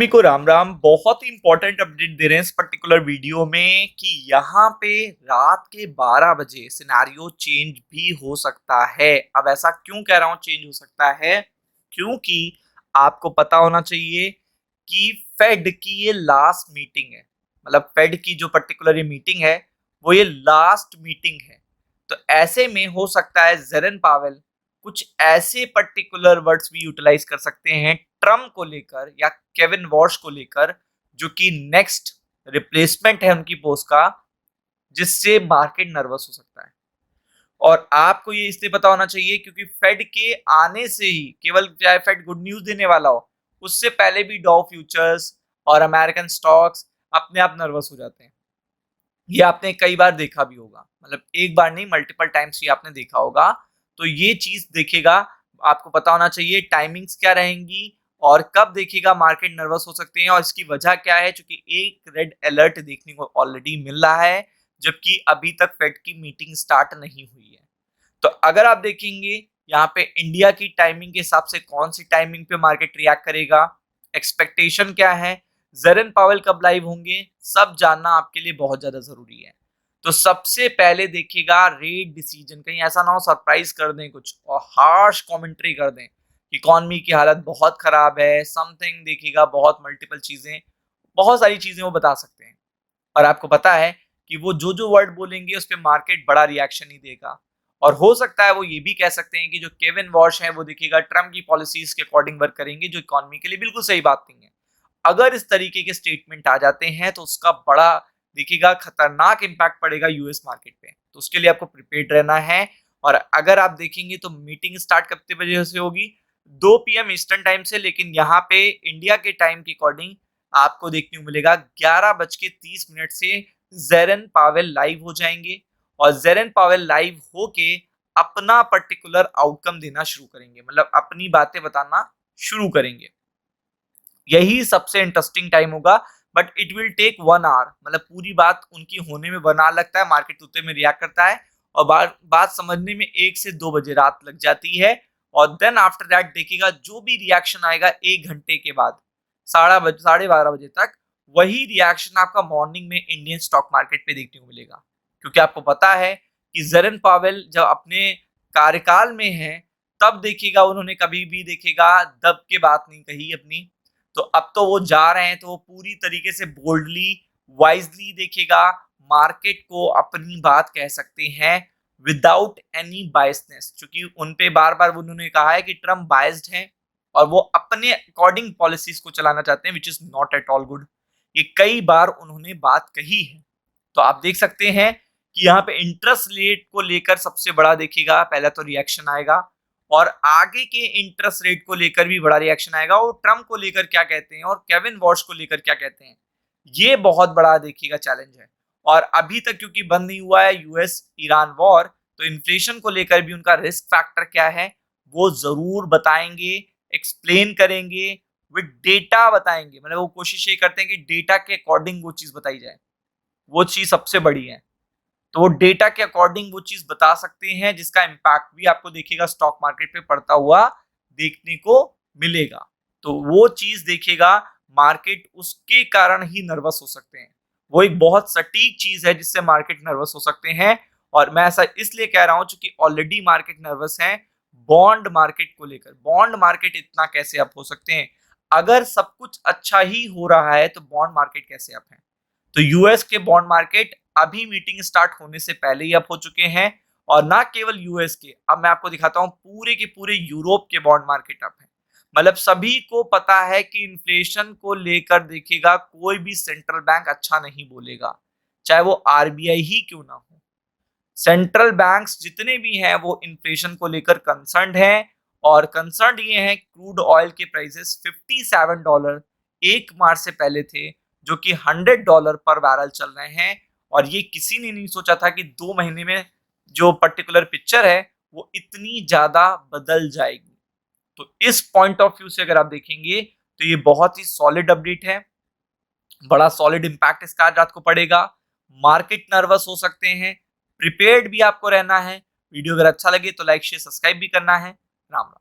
सभी को राम राम। बहुत ही इंपॉर्टेंट अपडेट दे रहे हैं इस पर्टिकुलर वीडियो में कि यहाँ पे रात के 12 बजे सिनेरियो चेंज भी हो सकता है। अब ऐसा क्यों कह रहा हूँ चेंज हो सकता है? क्योंकि आपको पता होना चाहिए कि फेड की ये लास्ट मीटिंग है। मतलब फेड की जो पर्टिकुलर ये मीटिंग है वो ये लास्ट मीटिंग है। तो ऐसे में हो सकता है जेरन पावेल कुछ ऐसे पर्टिकुलर वर्ड्स भी यूटिलाइज कर सकते हैं ट्रम्प को लेकर या केविन वॉश को लेकर, जो कि नेक्स्ट रिप्लेसमेंट है उनकी पोस्ट का, जिससे मार्केट नर्वस हो सकता है। और आपको ये इसलिए पता होना चाहिए क्योंकि फेड के आने से ही, केवल चाहे फेड गुड न्यूज देने वाला हो, उससे पहले भी डॉ फ्यूचर्स और अमेरिकन स्टॉक्स अपने आप नर्वस हो जाते हैं। ये आपने कई बार देखा भी होगा, मतलब एक बार नहीं मल्टीपल टाइम्स ये आपने देखा होगा। तो ये चीज देखेगा, आपको पता होना चाहिए टाइमिंग्स क्या रहेंगी और कब देखेगा मार्केट नर्वस हो सकते हैं और इसकी वजह क्या है। क्योंकि एक रेड अलर्ट देखने को ऑलरेडी मिल रहा है, जबकि अभी तक फेड की मीटिंग स्टार्ट नहीं हुई है। तो अगर आप देखेंगे यहाँ पे इंडिया की टाइमिंग के हिसाब से कौन सी टाइमिंग पे मार्केट रिएक्ट करेगा, एक्सपेक्टेशन क्या है, जेरन पावेल कब लाइव होंगे, सब जानना आपके लिए बहुत ज्यादा जरूरी है। तो सबसे पहले देखिएगा रेट डिसीजन, कहीं ऐसा ना हो सरप्राइज कर दें कुछ और हार्श कमेंट्री कर दें कि इकोनॉमी की हालत बहुत खराब है, समथिंग देखिएगा, बहुत मल्टीपल चीजें, बहुत सारी चीजें वो बता सकते हैं। और आपको पता है कि वो जो जो वर्ड बोलेंगे उस पर मार्केट बड़ा रिएक्शन ही देगा। और हो सकता है वो ये भी कह सकते हैं कि जो केविन वॉश है वो देखिएगा ट्रम्प की पॉलिसीज के अकॉर्डिंग वर्क करेंगे, जो इकोनॉमी के लिए बिल्कुल सही बात नहीं है। अगर इस तरीके के स्टेटमेंट आ जाते हैं तो उसका बड़ा देखिएगा खतरनाक इंपैक्ट पड़ेगा यूएस मार्केट पे। तो उसके लिए आपको प्रिपेयर्ड रहना है। और अगर आप देखेंगे तो मीटिंग स्टार्ट कितने बजे से होगी? 2 PM ईस्टर्न टाइम से, लेकिन यहाँ पे इंडिया के टाइम के अकॉर्डिंग आपको देखने को मिलेगा 11:30 से जेरन पावेल लाइव हो जाएंगे। और जेरन पावेल लाइव होके अपना पर्टिकुलर आउटकम देना शुरू करेंगे, मतलब अपनी बातें बताना शुरू करेंगे। यही सबसे इंटरेस्टिंग टाइम होगा। But it will take 1 hour, मतलब पूरी बात उनकी होने में 1 आवर लगता है, मार्केट उतने में रिएक्ट करता है और बात समझने में 1 से 2 बजे रात लग जाती है। और देन आफ्टर दैट देखिएगा जो भी रिएक्शन आएगा 1 घंटे के बाद, 12:30 बजे तक, वही रिएक्शन आपका मॉर्निंग में इंडियन स्टॉक मार्केट पे देखने को मिलेगा। क्योंकि आपको पता है कि जेरन पावेल जब अपने कार्यकाल में है तब देखिएगा उन्होंने कभी भी देखिएगा दब के बात नहीं कही अपनी। तो अब तो वो जा रहे हैं तो वो पूरी तरीके से बोल्डली, वाइजली देखिएगा मार्केट को अपनी बात कह सकते हैं विदाउट एनी बायसनेस। क्योंकि उनपे बार बार उन्होंने कहा है कि ट्रम्प बायस्ड हैं और वो अपने अकॉर्डिंग पॉलिसीज को चलाना चाहते हैं, which is not at all good. ये कई बार उन्होंने बात कही है। तो आप देख सकते हैं कि यहाँ पे इंटरेस्ट रेट को लेकर सबसे बड़ा देखिएगा पहला तो रिएक्शन आएगा और आगे के इंटरेस्ट रेट को लेकर भी बड़ा रिएक्शन आएगा। और ट्रम्प को लेकर क्या कहते हैं और केविन वॉश को लेकर क्या कहते हैं, ये बहुत बड़ा देखिएगा चैलेंज है। और अभी तक क्योंकि बंद नहीं हुआ है यूएस ईरान वॉर, तो इन्फ्लेशन को लेकर भी उनका रिस्क फैक्टर क्या है वो जरूर बताएंगे, एक्सप्लेन करेंगे, विद डेटा बताएंगे। मतलब वो कोशिश ये करते हैं कि डेटा के अकॉर्डिंग वो चीज बताई जाए, वो चीज सबसे बड़ी है। तो वो डेटा के अकॉर्डिंग वो चीज बता सकते हैं जिसका इम्पैक्ट भी आपको देखिएगा स्टॉक मार्केट पे पड़ता हुआ देखने को मिलेगा। तो वो चीज देखिएगा, मार्केट उसके कारण ही नर्वस हो सकते हैं। वो एक बहुत सटीक चीज है जिससे मार्केट नर्वस हो सकते हैं। और मैं ऐसा इसलिए कह रहा हूं क्योंकि ऑलरेडी मार्केट नर्वस है बॉन्ड मार्केट को लेकर। बॉन्ड मार्केट इतना कैसे अप हो सकते हैं? अगर सब कुछ अच्छा ही हो रहा है तो बॉन्ड मार्केट कैसे अप है? तो यूएस के बॉन्ड मार्केट अभी मीटिंग स्टार्ट होने से पहले ही अप हो चुके हैं। और ना केवल यूएस के, अब मैं आपको दिखाता हूं पूरे के पूरे यूरोप के बॉन्ड मार्केट अप है। मतलब सभी को पता है कि इन्फ्लेशन को लेकर देखिएगा कोई भी सेंट्रल बैंक अच्छा नहीं बोलेगा, चाहे वो आरबीआई ही क्यों ना हो। सेंट्रल बैंक्स जितने भी हैं वो इन्फ्लेशन को लेकर कंसर्न्ड हैं। और कंसर्न ये है क्रूड ऑयल के प्राइसेस $57 1 मार्च से पहले थे, जो कि $100 पर बैरल चल रहे हैं। और ये किसी ने नहीं सोचा था कि 2 महीने में जो पर्टिकुलर पिक्चर है वो इतनी ज्यादा बदल जाएगी। तो इस पॉइंट ऑफ व्यू से अगर आप देखेंगे तो ये बहुत ही सॉलिड अपडेट है, बड़ा सॉलिड इंपैक्ट इसका आज रात को पड़ेगा। मार्केट नर्वस हो सकते हैं, प्रिपेयर्ड भी आपको रहना है। वीडियो अगर अच्छा लगे तो लाइक शेयर सब्सक्राइब भी करना है। राम राम।